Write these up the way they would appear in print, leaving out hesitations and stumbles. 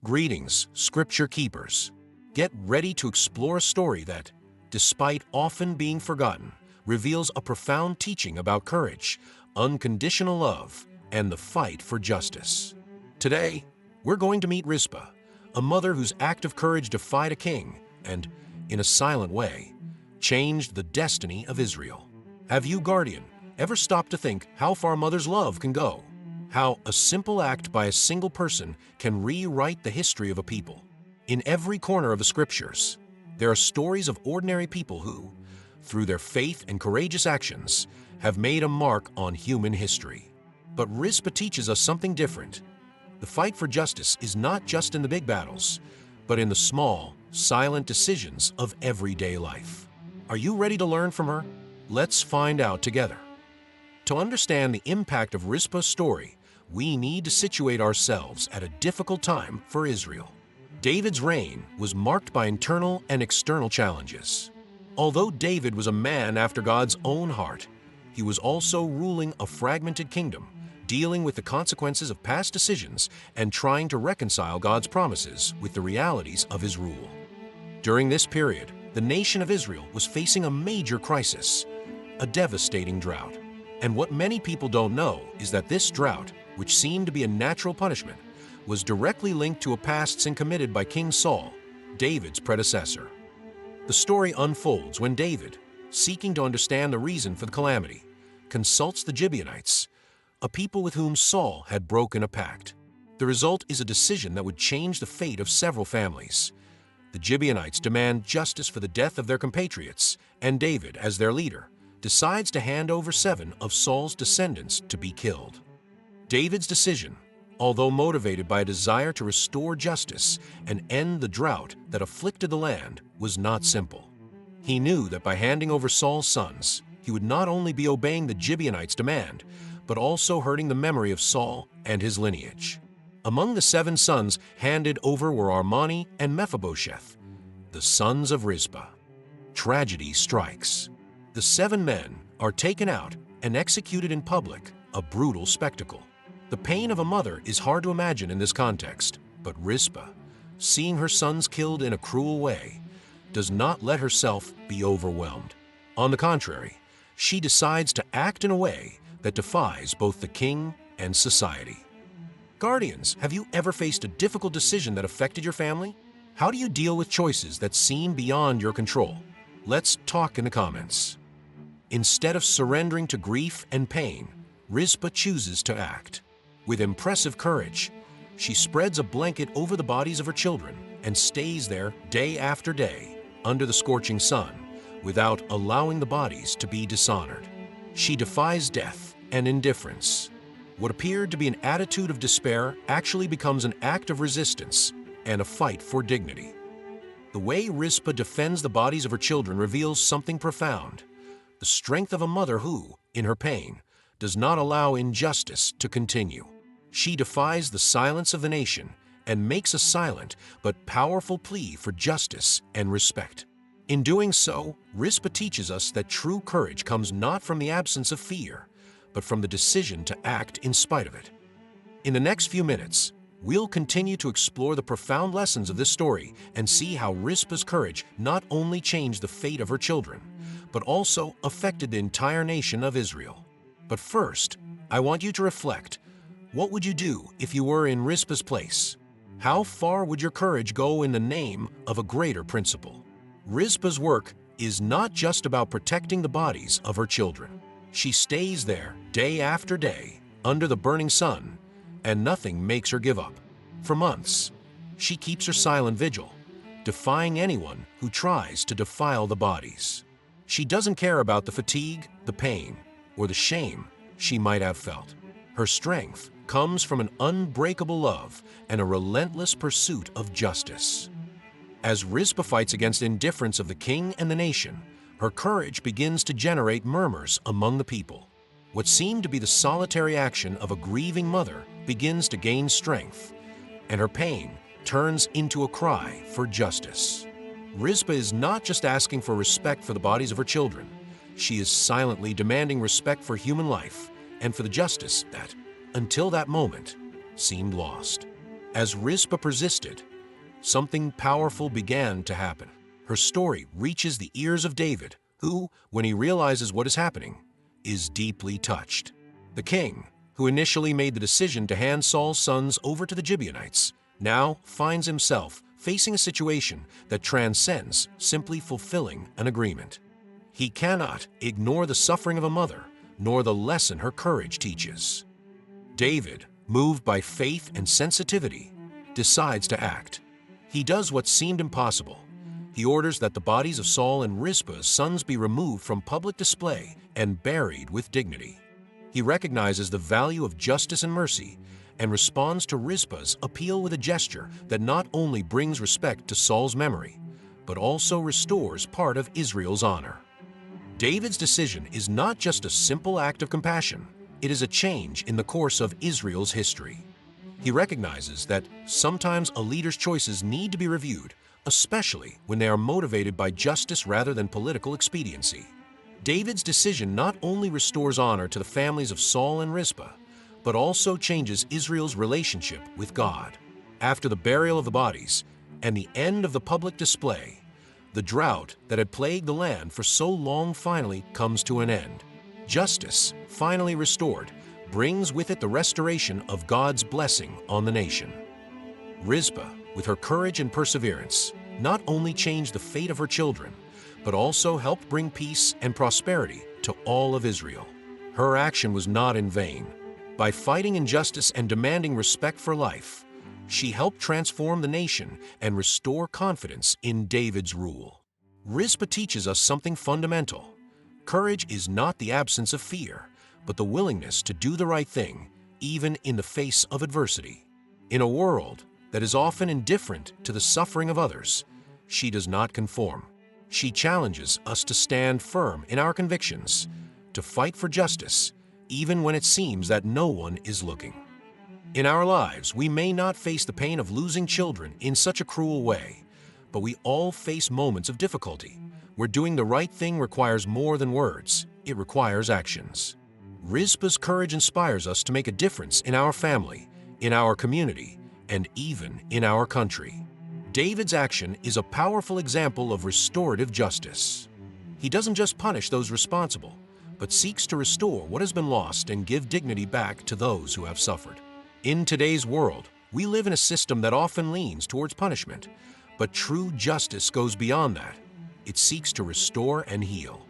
Greetings, Scripture Keepers. Get ready to explore a story that, despite often being forgotten, reveals a profound teaching about courage, unconditional love, and the fight for justice. Today, we're going to meet Rizpah, a mother whose act of courage defied a king and, in a silent way, changed the destiny of Israel. Have you, Guardian, ever stopped to think how far a mother's love can go? How a simple act by a single person can rewrite the history of a people. In every corner of the Scriptures, there are stories of ordinary people who, through their faith and courageous actions, have made a mark on human history. But Rizpah teaches us something different. The fight for justice is not just in the big battles, but in the small, silent decisions of everyday life. Are you ready to learn from her? Let's find out together. To understand the impact of Rizpah's story, we need to situate ourselves at a difficult time for Israel. David's reign was marked by internal and external challenges. Although David was a man after God's own heart, he was also ruling a fragmented kingdom, dealing with the consequences of past decisions and trying to reconcile God's promises with the realities of his rule. During this period, the nation of Israel was facing a major crisis, a devastating drought. And what many people don't know is that this drought, which seemed to be a natural punishment, was directly linked to a past sin committed by King Saul, David's predecessor. The story unfolds when David, seeking to understand the reason for the calamity, consults the Gibeonites, a people with whom Saul had broken a pact. The result is a decision that would change the fate of several families. The Gibeonites demand justice for the death of their compatriots, and David, as their leader, decides to hand over 7 of Saul's descendants to be killed. David's decision, although motivated by a desire to restore justice and end the drought that afflicted the land, was not simple. He knew that by handing over Saul's sons, he would not only be obeying the Gibeonites' demand, but also hurting the memory of Saul and his lineage. Among the 7 sons handed over were Armani and Mephibosheth, the sons of Rizpah. Tragedy strikes. The 7 men are taken out and executed in public, a brutal spectacle. The pain of a mother is hard to imagine in this context, but Rizpah, seeing her sons killed in a cruel way, does not let herself be overwhelmed. On the contrary, she decides to act in a way that defies both the king and society. Guardians, have you ever faced a difficult decision that affected your family? How do you deal with choices that seem beyond your control? Let's talk in the comments. Instead of surrendering to grief and pain, Rizpah chooses to act. With impressive courage, she spreads a blanket over the bodies of her children and stays there day after day under the scorching sun without allowing the bodies to be dishonored. She defies death and indifference. What appeared to be an attitude of despair actually becomes an act of resistance and a fight for dignity. The way Rizpah defends the bodies of her children reveals something profound: the strength of a mother who, in her pain, does not allow injustice to continue. She defies the silence of the nation and makes a silent but powerful plea for justice and respect. In doing so, Rizpah teaches us that true courage comes not from the absence of fear, but from the decision to act in spite of it. In the next few minutes, we'll continue to explore the profound lessons of this story and see how Rizpah's courage not only changed the fate of her children, but also affected the entire nation of Israel. But first, I want you to reflect. What would you do if you were in Rizpah's place? How far would your courage go in the name of a greater principle? Rizpah's work is not just about protecting the bodies of her children. She stays there day after day under the burning sun, and nothing makes her give up. For months, she keeps her silent vigil, defying anyone who tries to defile the bodies. She doesn't care about the fatigue, the pain, or the shame she might have felt. Her strength comes from an unbreakable love and a relentless pursuit of justice. As Rizpah fights against indifference of the king and the nation, her courage begins to generate murmurs among the people. What seemed to be the solitary action of a grieving mother begins to gain strength, and her pain turns into a cry for justice. Rizpah is not just asking for respect for the bodies of her children. She is silently demanding respect for human life and for the justice that, until that moment, seemed lost. As Rizpah persisted, something powerful began to happen. Her story reaches the ears of David, who, when he realizes what is happening, is deeply touched. The king, who initially made the decision to hand Saul's sons over to the Gibeonites, now finds himself facing a situation that transcends simply fulfilling an agreement. He cannot ignore the suffering of a mother, nor the lesson her courage teaches. David, moved by faith and sensitivity, decides to act. He does what seemed impossible. He orders that the bodies of Saul and Rizpah's sons be removed from public display and buried with dignity. He recognizes the value of justice and mercy and responds to Rizpah's appeal with a gesture that not only brings respect to Saul's memory, but also restores part of Israel's honor. David's decision is not just a simple act of compassion, it is a change in the course of Israel's history. He recognizes that sometimes a leader's choices need to be reviewed, especially when they are motivated by justice rather than political expediency. David's decision not only restores honor to the families of Saul and Rizpah, but also changes Israel's relationship with God. After the burial of the bodies and the end of the public display, the drought that had plagued the land for so long finally comes to an end. Justice, finally restored, brings with it the restoration of God's blessing on the nation. Rizpah, with her courage and perseverance, not only changed the fate of her children, but also helped bring peace and prosperity to all of Israel. Her action was not in vain. By fighting injustice and demanding respect for life, she helped transform the nation and restore confidence in David's rule. Rizpah teaches us something fundamental. Courage is not the absence of fear, but the willingness to do the right thing, even in the face of adversity. In a world that is often indifferent to the suffering of others, she does not conform. She challenges us to stand firm in our convictions, to fight for justice, even when it seems that no one is looking. In our lives, we may not face the pain of losing children in such a cruel way, but we all face moments of difficulty, where doing the right thing requires more than words, it requires actions. Rizpah's courage inspires us to make a difference in our family, in our community, and even in our country. David's action is a powerful example of restorative justice. He doesn't just punish those responsible, but seeks to restore what has been lost and give dignity back to those who have suffered. In today's world, we live in a system that often leans towards punishment, but true justice goes beyond that. It seeks to restore and heal.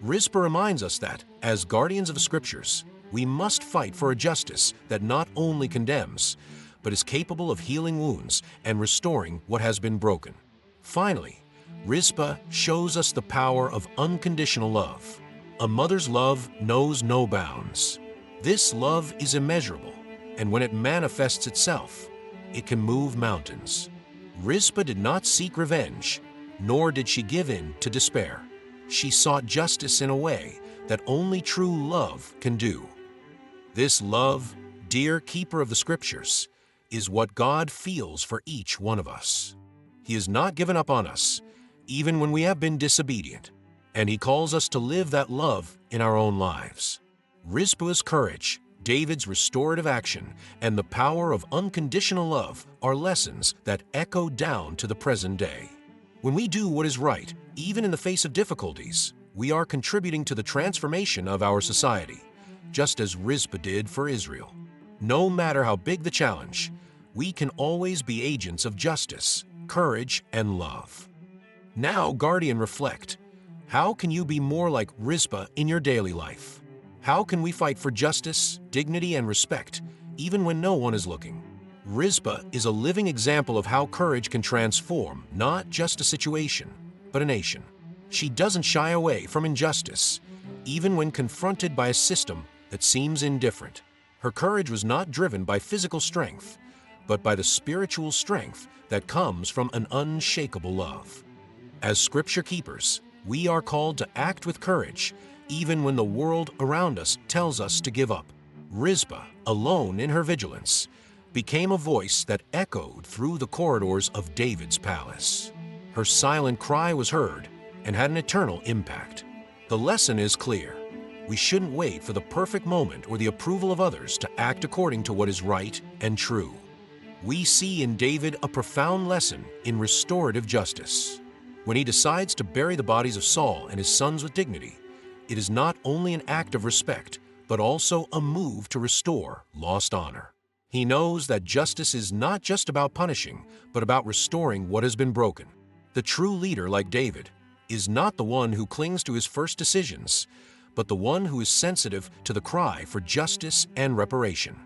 Rizpah reminds us that, as guardians of the Scriptures, we must fight for a justice that not only condemns, but is capable of healing wounds and restoring what has been broken. Finally, Rizpah shows us the power of unconditional love. A mother's love knows no bounds. This love is immeasurable, and when it manifests itself, it can move mountains. Rizpah did not seek revenge, nor did she give in to despair. She sought justice in a way that only true love can do. This love, dear keeper of the Scriptures, is what God feels for each one of us. He has not given up on us, even when we have been disobedient, and He calls us to live that love in our own lives. Rizpah's courage, David's restorative action, and the power of unconditional love are lessons that echo down to the present day. When we do what is right, even in the face of difficulties, we are contributing to the transformation of our society, just as Rizpah did for Israel. No matter how big the challenge, we can always be agents of justice, courage, and love. Now, Guardian, reflect. How can you be more like Rizpah in your daily life? How can we fight for justice, dignity, and respect, even when no one is looking? Rizpah is a living example of how courage can transform not just a situation, but a nation. She doesn't shy away from injustice, even when confronted by a system that seems indifferent. Her courage was not driven by physical strength, but by the spiritual strength that comes from an unshakable love. As Scripture keepers, we are called to act with courage, even when the world around us tells us to give up. Rizpah, alone in her vigilance, became a voice that echoed through the corridors of David's palace. Her silent cry was heard and had an eternal impact. The lesson is clear. We shouldn't wait for the perfect moment or the approval of others to act according to what is right and true. We see in David a profound lesson in restorative justice. When he decides to bury the bodies of Saul and his sons with dignity, it is not only an act of respect, but also a move to restore lost honor. He knows that justice is not just about punishing, but about restoring what has been broken. The true leader, like David, is not the one who clings to his first decisions, but the one who is sensitive to the cry for justice and reparation.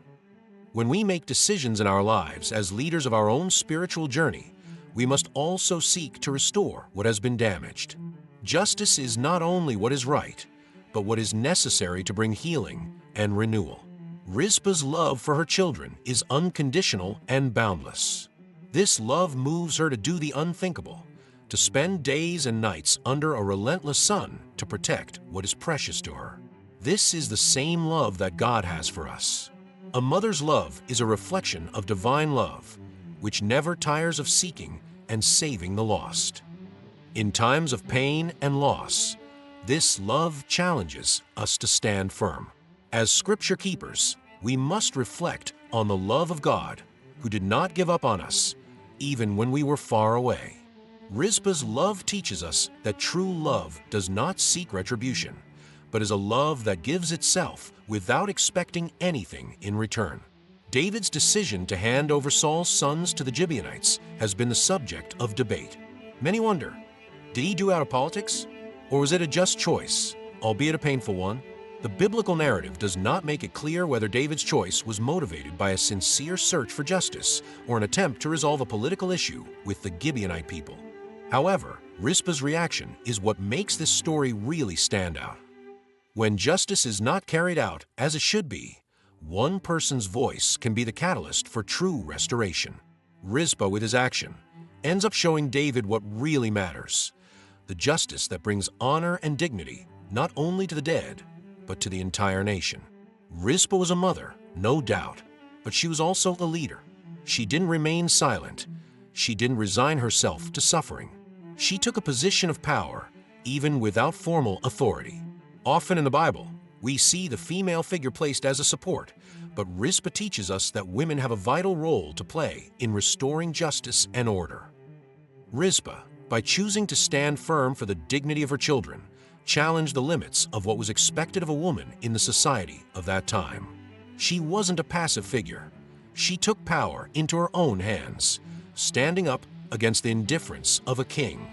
When we make decisions in our lives as leaders of our own spiritual journey, we must also seek to restore what has been damaged. Justice is not only what is right, but what is necessary to bring healing and renewal. Rizpah's love for her children is unconditional and boundless. This love moves her to do the unthinkable, to spend days and nights under a relentless sun to protect what is precious to her. This is the same love that God has for us. A mother's love is a reflection of divine love, which never tires of seeking and saving the lost. In times of pain and loss, this love challenges us to stand firm. As Scripture keepers, we must reflect on the love of God, who did not give up on us, even when we were far away. Rizpah's love teaches us that true love does not seek retribution, but is a love that gives itself without expecting anything in return. David's decision to hand over Saul's sons to the Gibeonites has been the subject of debate. Many wonder, did he do out of politics? Or was it a just choice, albeit a painful one? The biblical narrative does not make it clear whether David's choice was motivated by a sincere search for justice or an attempt to resolve a political issue with the Gibeonite people. However, Rizpah's reaction is what makes this story really stand out. When justice is not carried out as it should be, one person's voice can be the catalyst for true restoration. Rizpah, with his action, ends up showing David what really matters: the justice that brings honor and dignity not only to the dead, but to the entire nation. Rizpah was a mother, no doubt, but she was also a leader. She didn't remain silent. She didn't resign herself to suffering. She took a position of power, even without formal authority. Often in the Bible, we see the female figure placed as a support, but Rizpah teaches us that women have a vital role to play in restoring justice and order. Rizpah, by choosing to stand firm for the dignity of her children, challenged the limits of what was expected of a woman in the society of that time. She wasn't a passive figure. She took power into her own hands, standing up against the indifference of a king.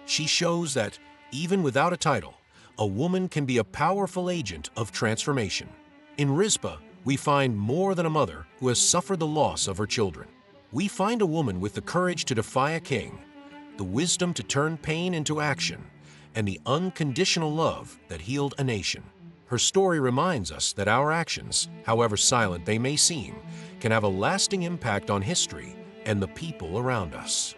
She shows that, even without a title, a woman can be a powerful agent of transformation. In Rizpah, we find more than a mother who has suffered the loss of her children. We find a woman with the courage to defy a king, the wisdom to turn pain into action, and the unconditional love that healed a nation. Her story reminds us that our actions, however silent they may seem, can have a lasting impact on history and the people around us.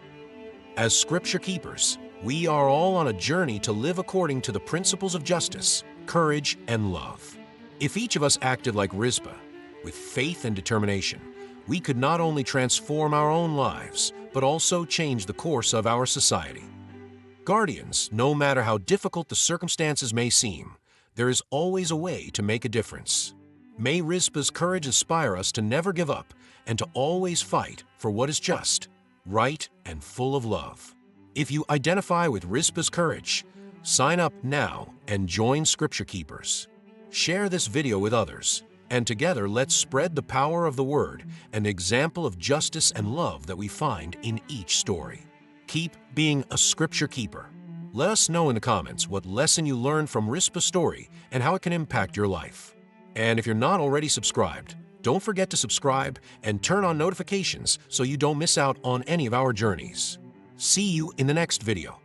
As Scripture keepers, we are all on a journey to live according to the principles of justice, courage, and love. If each of us acted like Rizpah, with faith and determination, we could not only transform our own lives, but also change the course of our society. Guardians, no matter how difficult the circumstances may seem, there is always a way to make a difference. May Rizpah's courage inspire us to never give up and to always fight for what is just, right, and full of love. If you identify with Rizpah's courage, sign up now and join Scripture Keepers. Share this video with others, and together let's spread the power of the Word, an example of justice and love that we find in each story. Keep being a Scripture Keeper. Let us know in the comments what lesson you learned from Rizpah's story and how it can impact your life. And if you're not already subscribed, don't forget to subscribe and turn on notifications so you don't miss out on any of our journeys. See you in the next video.